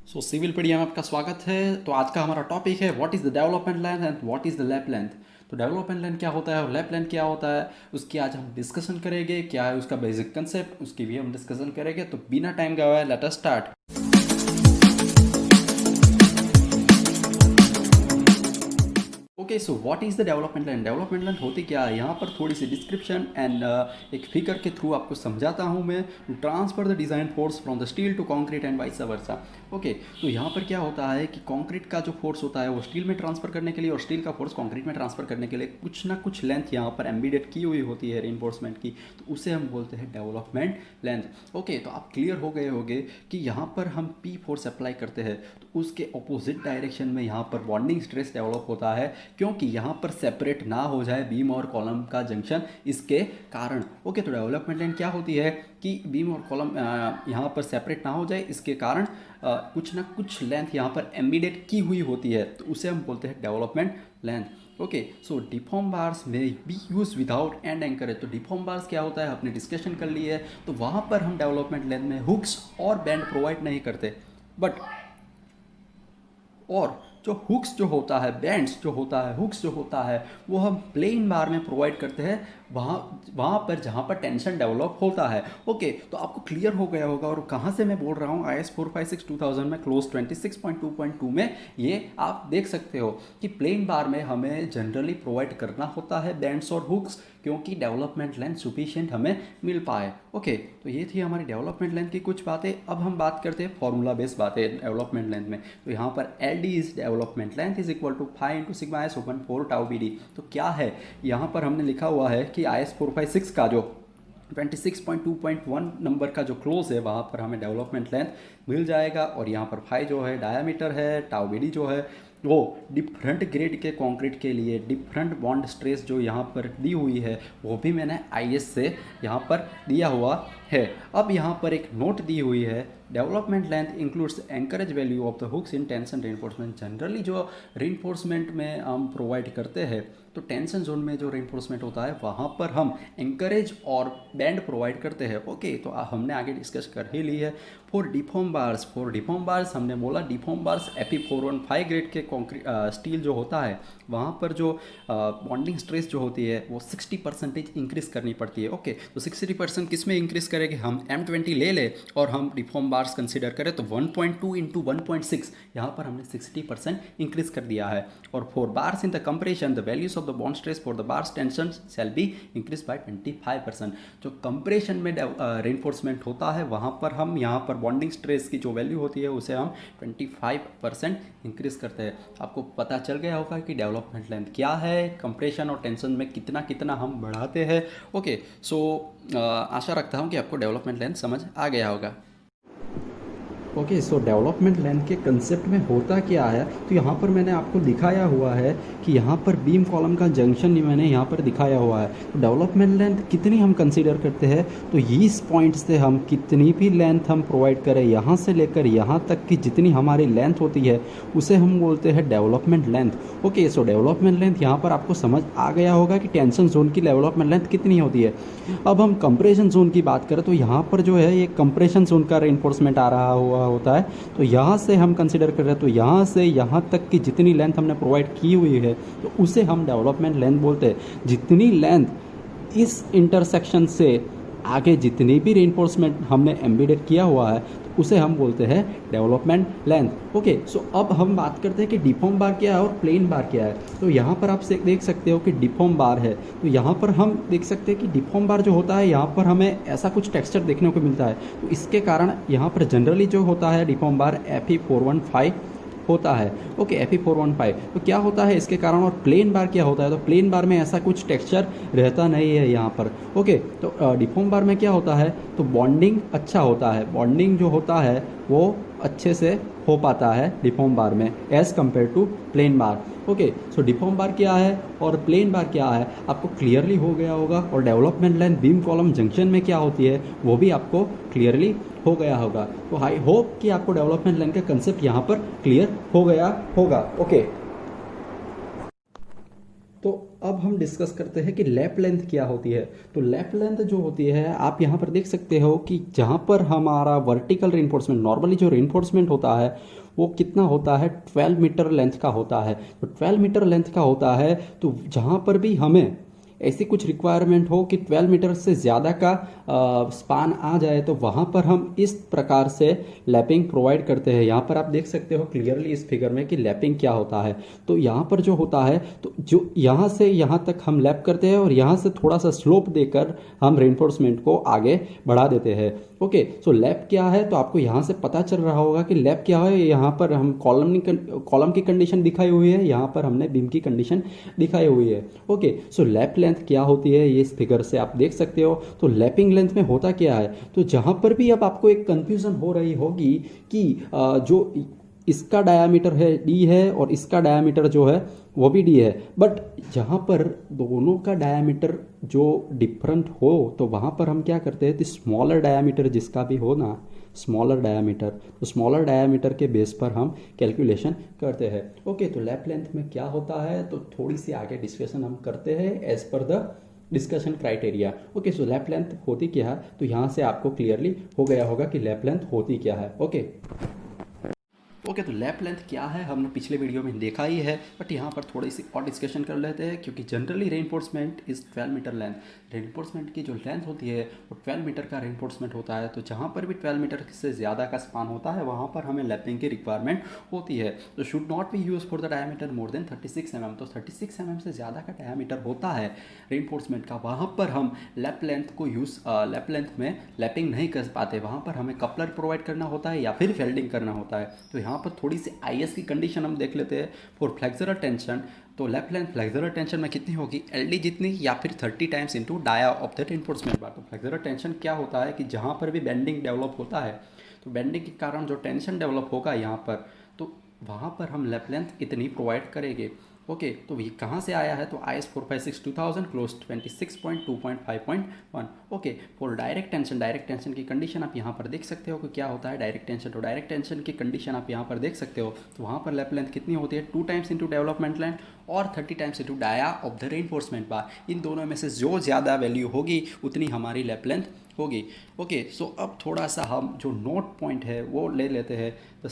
सिविलपीडिया में आपका स्वागत है। तो आज का हमारा टॉपिक है what is the development length and what is the lap length. तो डेवलपमेंट लेंथ क्या होता है और लैप लेंथ क्या होता है, उसकी आज हम डिस्कशन करेंगे। क्या है उसका बेसिक कंसेप्ट, उसकी भी हम डिस्कशन करेंगे। तो बिना टाइम गवाए let us start. Okay, so what is the development line. Development line होती क्या है, यहाँ पर थोड़ी सी डिस्क्रिप्शन एंड एक फिगर के थ्रू आपको समझाता हूँ मैं। Transfer the design force from the steel to concrete and vice versa. Okay, तो यहाँ पर क्या होता है कि कंक्रीट का जो फोर्स होता है वो स्टील में ट्रांसफर करने के लिए और स्टील का फोर्स कंक्रीट में ट्रांसफर करने के लिए कुछ ना कुछ लेंथ यहाँ पर एम्बेडेड की हुई होती है रेनफोर्समेंट की, तो उसे हम बोलते हैं डेवलपमेंट लेंथ। ओके, तो आप क्लियर हो गए होंगे कि यहाँ पर हम पी फोर्स अप्लाई करते हैं तो उसके अपोजिट डायरेक्शन में यहाँ पर बॉन्डिंग स्ट्रेस डेवलप होता है, क्योंकि यहाँ पर सेपरेट ना हो जाए बीम और कॉलम का जंक्शन इसके कारण। ओके, तो डेवलपमेंट लाइन क्या होती है कि बीम और कॉलम यहाँ पर सेपरेट ना हो जाए, इसके कारण कुछ ना कुछ लेंथ यहाँ पर एम्बेडेड की हुई होती है, तो उसे हम बोलते हैं development length. Okay, so deform bars में be use without end anchorage. तो डिफॉर्म बार्स क्या होता है आपने डिस्कशन कर ली है। तो वहाँ पर हम डेवलपमेंट लेंथ में हुक्स और बैंड प्रोवाइड नहीं करते, बट और जो हुक्स जो होता है, बैंड्स जो होता है, हुक्स जो होता है वो हम प्लेन बार में प्रोवाइड करते हैं वहाँ वहाँ पर जहाँ पर टेंशन डेवलप होता है। ओके, तो आपको क्लियर हो गया होगा। और कहाँ से मैं बोल रहा हूँ, IS 456-2000 में क्लोज 26.2.2 में ये आप देख सकते हो कि प्लेन बार में हमें जनरली प्रोवाइड करना होता है बैंड्स और हुक्स, क्योंकि डेवलपमेंट लेंथ सुफिशिएंट हमें मिल पाए। ओके, तो ये थी हमारी डेवलपमेंट लेंथ की कुछ बातें। अब हम बात करते हैं फॉर्मूला बेस्ड बातें डेवलपमेंट लेंथ में। तो यहाँ पर L D is development length is equal to 5 into sigma S upon 4 tau B D. तो क्या है यहाँ पर हमने लिखा हुआ है कि IS 456 का जो 26.2.1 नंबर का जो क्लोज है वहाँ पर हमें डेवलपमेंट लेंथ मिल जाएगा। और यहाँ पर फाई जो है डायामीटर है, टाउ बी डी जो है वो डिफरेंट ग्रेड के कंक्रीट के लिए डिफरेंट बॉन्ड स्ट्रेस जो यहाँ पर दी हुई है वो भी मैंने IS से यहाँ पर दिया हुआ है। अब यहाँ पर एक नोट दी हुई है, development length includes anchorage value of the hooks in tension reinforcement. Generally जो रेनफोर्समेंट में हम प्रोवाइड करते हैं तो टेंशन जोन में जो रेनफोर्समेंट होता है वहाँ पर हम एंकरेज और बैंड प्रोवाइड करते हैं। ओके, तो हमने आगे डिस्कस कर ही ली है। फॉर डिफॉर्म बार्स हमने बोला डिफॉर्म बार्स Fe415 ग्रेड के कॉन्क्रीट स्टील जो होता है वहाँ पर जो बॉन्डिंग स्ट्रेस जो होती है वो 60% इंक्रीज़ करनी पड़ती है। ओके, तो 60% किस में इंक्रीज़ करेंगे, हम M20 ले ले और हम डिफॉर्म बार्स कंसिडर करें तो 1.2 इंटू 1.6 यहाँ पर हमने 60% इंक्रीज़ कर दिया है। और for bars in the compression the values of the bond stress for the bars tension shall be increase by 25%। जो कंप्रेशन में रेनफोर्समेंट होता है वहाँ पर हम यहाँ पर बॉन्डिंग स्ट्रेस की जो वैल्यू होती है उसे हम 25% इंक्रीज करते हैं। आपको पता चल गया होगा कि डेवलपमेंट लेंथ क्या है, कंप्रेशन और टेंशन में कितना कितना हम बढ़ाते हैं। ओके, सो आशा रखता हूँ कि आपको डेवलपमेंट लेंथ समझ आ गया होगा। ओके, सो डेवलपमेंट लेंथ के कंसेप्ट में होता क्या है, तो यहाँ पर मैंने आपको दिखाया हुआ है कि यहाँ पर बीम कॉलम का जंक्शन मैंने यहाँ पर दिखाया हुआ है। तो डेवलपमेंट लेंथ कितनी हम कंसीडर करते हैं, तो इस पॉइंट से हम कितनी भी लेंथ हम प्रोवाइड करें, यहाँ से लेकर यहाँ तक की जितनी हमारी लेंथ होती है उसे हम बोलते हैं डेवलपमेंट लेंथ। ओके, सो डेवलपमेंट लेंथ यहाँ पर आपको समझ आ गया होगा कि टेंशन जोन की डेवलपमेंट लेंथ कितनी होती है। अब हम कंप्रेशन जोन की बात करें तो यहाँ पर जो है ये कंप्रेशन जोन का रेनफोर्समेंट आ रहा हुआ होता है। तो यहाँ से हम कंसिडर कर रहे हैं तो यहाँ से यहाँ तक की जितनी लेंथ हमने प्रोवाइड की हुई है तो उसे हम डेवलपमेंट लेंथ बोलते हैं। जितनी लेंथ इस इंटरसेक्शन से आगे जितनी भी रेनफोर्समेंट हमने एम्बेडेड किया हुआ है तो उसे हम बोलते हैं डेवलपमेंट लेंथ। ओके, सो अब हम बात करते हैं कि डिफॉर्म बार क्या है और प्लेन बार क्या है। तो यहाँ पर आप देख सकते हो कि डिफॉर्म बार है, तो यहाँ पर हम देख सकते हैं कि डिफॉर्म बार जो होता है यहाँ पर हमें ऐसा कुछ टेक्सचर देखने को मिलता है। तो इसके कारण यहाँ पर जनरली जो होता है डिफॉर्म बार Fe415 होता है। ओके, Fe415 तो क्या होता है इसके कारण। और प्लेन बार क्या होता है, तो प्लेन बार में ऐसा कुछ टेक्सचर रहता नहीं है यहाँ पर। ओके, तो डिफॉर्म बार में क्या होता है, तो बॉन्डिंग अच्छा होता है, बॉन्डिंग जो होता है वो अच्छे से हो पाता है डिफॉर्म बार में as compare to plain bar. Okay, so deform bar क्या है और प्लेन बार क्या है आपको क्लियरली हो गया होगा। और development length beam column junction में क्या होती है वो भी आपको क्लियरली हो गया होगा। तो आई होप कि आपको डेवलपमेंट लेंथ का कंसेप्ट यहाँ पर क्लियर हो गया होगा। ओके, तो अब हम डिस्कस करते हैं कि लैप लेंथ क्या होती है। तो लैप लेंथ जो होती है, आप यहाँ पर देख सकते हो कि जहाँ पर हमारा वर्टिकल रेनफोर्समेंट, नॉर्मली जो रेनफोर्समेंट होता है वो कितना होता है, 12 मीटर लेंथ का होता है। तो 12 मीटर लेंथ का होता है, तो जहाँ पर भी हमें ऐसी कुछ रिक्वायरमेंट हो कि 12 मीटर से ज़्यादा का स्पान आ जाए, तो वहाँ पर हम इस प्रकार से लैपिंग प्रोवाइड करते हैं। यहाँ पर आप देख सकते हो क्लियरली इस फिगर में कि लैपिंग क्या होता है। तो यहाँ पर जो होता है, तो जो यहाँ से यहाँ तक हम लैप करते हैं और यहाँ से थोड़ा सा स्लोप देकर हम रेनफोर्समेंट को आगे बढ़ा देते हैं। ओके, सो लैप क्या है, तो आपको यहाँ से पता चल रहा होगा कि लैप क्या है। यहाँ पर हम कॉलम की कंडीशन दिखाई हुई है, यहाँ पर हमने बीम की कंडीशन दिखाई हुई है। ओके, सो लैप लेंथ क्या होती है ये इस फिगर से आप देख सकते हो। तो लैपिंग लेंथ में होता क्या है, तो जहाँ पर भी अब आपको एक कंफ्यूजन हो रही होगी कि जो इसका डायामीटर है डी है और इसका डायामीटर जो है वो भी डी है, बट जहाँ पर दोनों का डायामीटर जो डिफरेंट हो तो वहाँ पर हम क्या करते हैं, तो स्मॉलर डायामीटर जिसका भी हो ना, स्मॉलर डायामीटर, तो स्मॉलर डायामीटर के बेस पर हम कैलकुलेशन करते हैं। ओके, तो लैप लेंथ में क्या होता है, तो थोड़ी सी आगे डिस्कशन हम करते हैं as per the discussion criteria. Okay, so lap length होती क्या है, तो यहाँ से आपको क्लियरली हो गया होगा कि लैप लेंथ होती क्या है। ओके, तो लैप लेंथ क्या है हमने पिछले वीडियो में देखा ही है, बट यहाँ पर थोड़ी सी और डिस्कशन कर लेते हैं, क्योंकि generally reinforcement is 12 metre length. Reinforcement की जो लेंथ होती है वो 12 मीटर का रेनफोर्समेंट होता है। तो जहाँ पर भी 12 मीटर से ज़्यादा का स्पान होता है वहाँ पर हमें लैपिंग की रिक्वायरमेंट होती है। तो should not be use for the diameter more than 36 mm। तो 36 mm से ज़्यादा का डायमीटर होता है रेनफोर्समेंट का, वहाँ पर हम लैप लेंथ को लैप लेंथ में लैपिंग नहीं कर पाते। वहाँ पर हमें कपलर प्रोवाइड करना होता है या फिर वेल्डिंग करना होता है। तो यहाँ पर थोड़ी सी आईएस की कंडीशन हम देख लेते हैं फॉर फ्लेक्सुरल टेंशन। तो लैप लेंथ फ्लेक्सुरल टेंशन में कितनी होगी, एलडी जितनी या फिर 30 times into dia of the reinforcement bar. तो फ्लेक्सुरल टेंशन क्या होता है कि जहाँ पर भी बेंडिंग डेवलप होता है, तो बेंडिंग के कारण जो टेंशन डेवलप होगा यहाँ पर, तो वहाँ पर हम लैप लेंथ इतनी प्रोवाइड करेंगे। ओके, तो ये कहाँ से आया है, तो IS 456 2000 close 26.2.5.1। Okay, for direct tension की कंडीशन आप यहाँ पर देख सकते हो कि क्या होता है डायरेक्ट टेंशन। तो डायरेक्ट टेंशन की कंडीशन आप यहाँ पर देख सकते हो, तो वहाँ पर लैप लेंथ कितनी होती है, 2 टाइम्स इंटू डेवलपमेंट लेंथ और 30 times into dia of the reinforcement bar. इन दोनों में से जो ज़्यादा वैल्यू होगी उतनी हमारी लैप लेंथ होगी। ओके, सो अब थोड़ा सा हम जो नोट पॉइंट है वो ले लेते हैं। The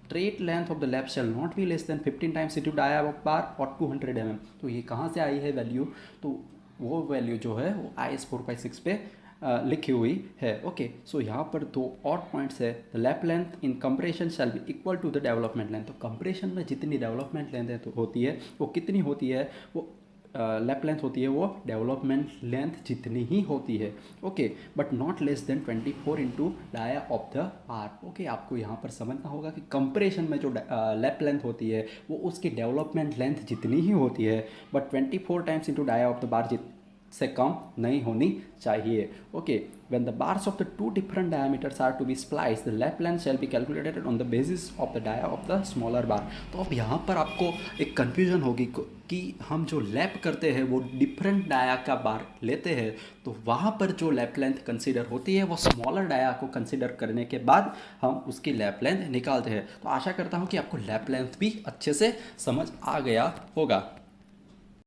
straight length of the lap shall not be less than 15 times into dia of bar और 200 mm। तो ये कहाँ से आई है वैल्यू, तो वो वैल्यू जो है वो IS 456 पे लिखी हुई है। ओके, सो यहाँ पर दो और पॉइंट्स है। The lap length in compression shall be equal to the development length. तो कंप्रेशन में जितनी डेवलपमेंट लेंथ तो होती है वो कितनी होती है, वो लैप लेंथ होती है वो डेवलपमेंट लेंथ जितनी ही होती है। Okay, but not less than 24 into dia of the R. Okay, आपको यहाँ पर समझना होगा कि कंप्रेशन में जो लैप लेंथ होती है वो उसकी डेवलपमेंट लेंथ जितनी ही होती है, but 24 times into dia of the bar से कम नहीं होनी चाहिए। Okay, when the bars of the two different diameters are to be spliced, the lap length shall be calculated on the basis of the dia of the smaller bar। तो अब यहाँ पर आपको एक कंफ्यूजन होगी कि हम जो लैप करते हैं वो डिफरेंट डाया का बार लेते हैं, तो वहाँ पर जो लैप लेंथ कंसीडर होती है वो स्मॉलर डाया को कंसीडर करने के बाद हम उसकी लैप लेंथ निकालते हैं। तो आशा करता हूँ कि आपको लैप लेंथ भी अच्छे से समझ आ गया होगा।